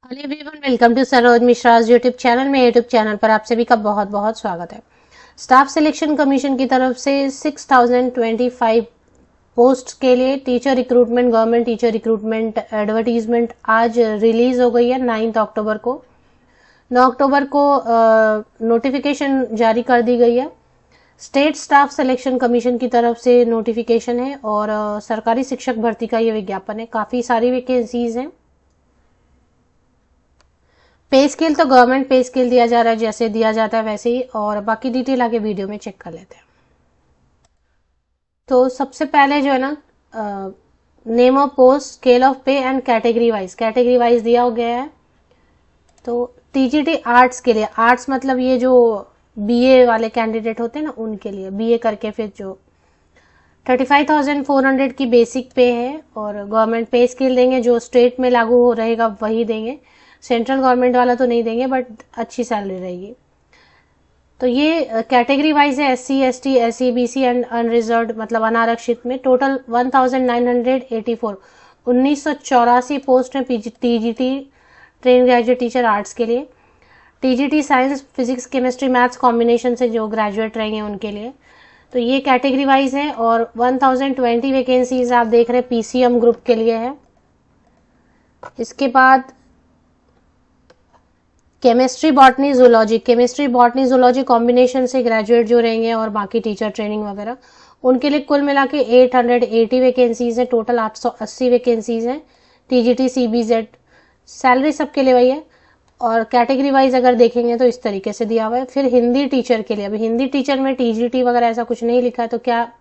Hello everyone, welcome to Saroj Mishra YouTube channel में। YouTube channel पर आप सभी का बहुत बहुत स्वागत है। स्टाफ सिलेक्शन कमीशन की तरफ से 6025 पोस्ट के लिए teacher recruitment, government teacher recruitment advertisement आज रिलीज हो गई है 9 अक्टूबर को। 9 अक्टूबर को नोटिफिकेशन जारी कर दी गई है। स्टेट स्टाफ सिलेक्शन कमीशन की तरफ से नोटिफिकेशन है और सरकारी शिक्षक भर्ती का ये विज्ञापन है। काफ़ी सारी वैकेंसीज हैं। पे स्केल तो गवर्नमेंट पे स्केल दिया जा रहा है, जैसे दिया जाता है वैसे ही, और बाकी डिटेल आगे वीडियो में चेक कर लेते हैं। तो सबसे पहले जो है ना, name of post, scale of पे एंड कैटेगरी वाइज दिया हो गया है। तो टीजीटी आर्ट्स के लिए, आर्ट्स मतलब ये जो बीए वाले कैंडिडेट होते हैं ना, उनके लिए बीए करके फिर जो 35,400 की बेसिक पे है और गवर्नमेंट पे स्केल देंगे, जो स्टेट में लागू हो रहेगा वही देंगे। सेंट्रल गवर्नमेंट वाला तो नहीं देंगे, बट अच्छी सैलरी रहेगी। तो ये कैटेगरी वाइज है, SC ST SC BC and unreserved मतलब अनारक्षित में। टोटल 1984 1984 पोस्ट है TGT train graduate teacher arts के लिए। TGT science physics chemistry maths combination से जो ग्रेजुएट रहेंगे उनके लिए। तो ये कैटेगरी वाइज है और 1020 वैकेंसीज आप देख रहे हैं PCM ग्रुप के लिए है। इसके बाद केमिस्ट्री बॉटनी जूलॉजी कॉम्बिनेशन से ग्रेजुएट जो रहेंगे और बाकी टीचर ट्रेनिंग वगैरह, उनके लिए कुल मिला के 880 वैकेंसीज है। टोटल 880 वैकेंसीज हैं टीजीटी CBZ। सैलरी सबके लिए वही है। और कैटेगरी वाइज अगर देखेंगे तो इस तरीके से दिया हुआ है। फिर हिंदी टीचर के लिए, अभी हिंदी टीचर में टीजीटी वगैरह ऐसा कुछ नहीं लिखा है, तो क्या,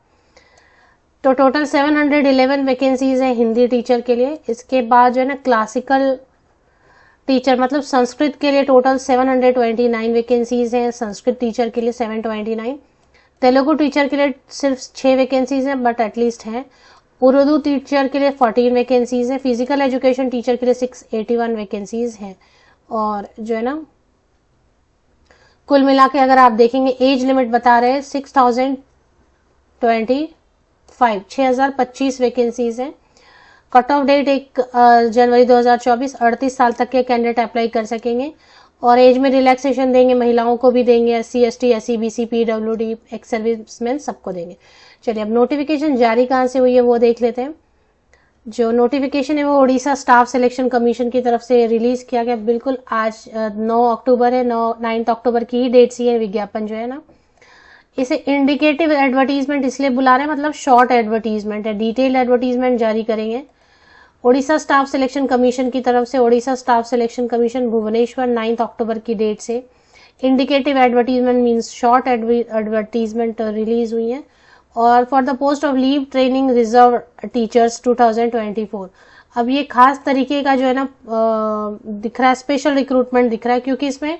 तो टोटल 711 वैकेंसीज है हिंदी टीचर के लिए। इसके बाद जो है ना, क्लासिकल टीचर मतलब संस्कृत के लिए टोटल 729 वैकेंसीज हैं। संस्कृत टीचर के लिए 729। तेलुगु टीचर के लिए सिर्फ 6 वैकेंसीज हैं, बट एटलीस्ट हैं। उर्दू टीचर के लिए 14 वैकेंसीज हैं। फिजिकल एजुकेशन टीचर के लिए 681 वैकेंसीज हैं। और जो है ना, कुल मिला के अगर आप देखेंगे, एज लिमिट बता रहे हैं 6025 वैकेंसीज हैं। कट ऑफ डेट 1 जनवरी 2024, 38 साल तक के कैंडिडेट अप्लाई कर सकेंगे। और एज में रिलैक्सेशन देंगे, महिलाओं को भी देंगे, SC ST SC BC PWD ex serviceman सबको देंगे। चलिए, अब नोटिफिकेशन जारी कहाँ से हुई है वो देख लेते हैं। जो नोटिफिकेशन है वो उड़ीसा स्टाफ सिलेक्शन कमीशन की तरफ से रिलीज किया गया। बिल्कुल आज 9 अक्टूबर है, 9 अक्टूबर की ही डेट सी है। विज्ञापन जो है ना, इसे इंडिकेटिव एडवर्टीजमेंट इसलिए बुला रहे हैं, मतलब शॉर्ट एडवर्टीजमेंट है। डिटेल्ड एडवर्टीजमेंट जारी करेंगे ओडिशा स्टाफ सिलेक्शन कमीशन की तरफ से। Odisha staff selection commission Bhubaneswar 9 October की डेट से indicative advertisement means short advertisement release हुई है। और for the post of leave training reserve teachers 2024। अब ये खास तरीके का जो है ना दिख रहा है, स्पेशल रिक्रूटमेंट दिख रहा है, क्योंकि इसमें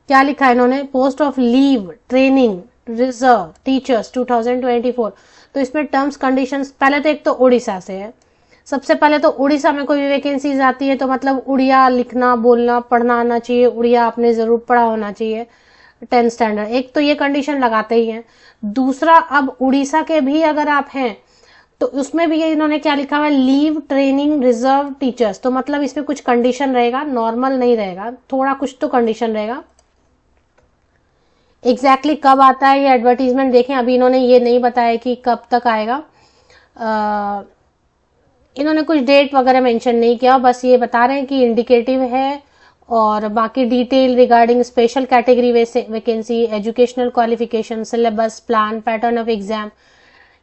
क्या लिखा है इन्होंने, post of leave training reserve teachers 2024। तो इसमें टर्म्स कंडीशंस, पहले तो एक तो उड़ीसा से है। सबसे पहले तो उड़ीसा में कोई भी वैकेंसीज आती है तो मतलब उड़िया लिखना, बोलना, पढ़ना आना चाहिए। उड़िया आपने जरूर पढ़ा होना चाहिए 10th स्टैंडर्ड। एक तो ये कंडीशन लगाते ही हैं। दूसरा, अब उड़ीसा के भी अगर आप हैं तो उसमें भी इन्होंने क्या लिखा हुआ है, लीव ट्रेनिंग रिजर्व टीचर्स। तो मतलब इसमें कुछ कंडीशन रहेगा, नॉर्मल नहीं रहेगा, थोड़ा कुछ तो कंडीशन रहेगा। एग्जैक्टली कब आता है ये एडवर्टीजमेंट देखें, अभी इन्होंने ये नहीं बताया कि कब तक आएगा। इन्होंने कुछ डेट वगैरह मेंशन नहीं किया, बस ये बता रहे हैं कि इंडिकेटिव है। और बाकी detail regarding special category vacancy, educational qualification, syllabus, plan, pattern of exam,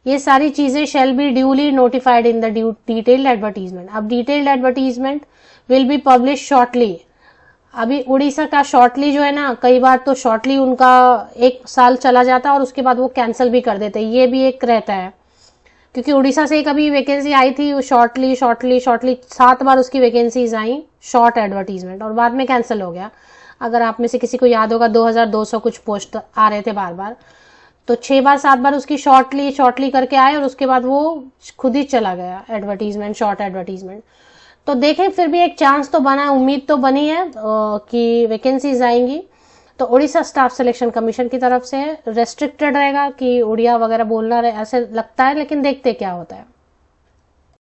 ये सारी चीजें shall be duly notified in the detailed advertisement. अब detailed advertisement will be publish shortly. अभी उड़ीसा का शॉर्टली जो है ना, कई बार तो शॉर्टली उनका 1 साल चला जाता है और उसके बाद वो कैंसिल भी कर देते हैं, ये भी एक रहता है। क्योंकि उड़ीसा से कभी वैकेंसी आई थी, वो शॉर्टली 7 बार उसकी वैकेंसीज आई शॉर्ट एडवर्टीजमेंट, और बाद में कैंसिल हो गया। अगर आप में से किसी को याद होगा, 2200 कुछ पोस्ट आ रहे थे बार बार, तो 6 बार 7 बार उसकी शॉर्टली करके आए और उसके बाद वो खुद ही चला गया एडवर्टीजमेंट, शॉर्ट एडवर्टीजमेंट। तो देखें, फिर भी एक चांस तो बना है, उम्मीद तो बनी है कि वैकेंसीज आएंगी। तो उड़ीसा स्टाफ सिलेक्शन कमीशन की तरफ से रेस्ट्रिक्टेड रहेगा कि उड़िया वगैरह बोलना रहे, ऐसे लगता है, लेकिन देखते क्या होता है।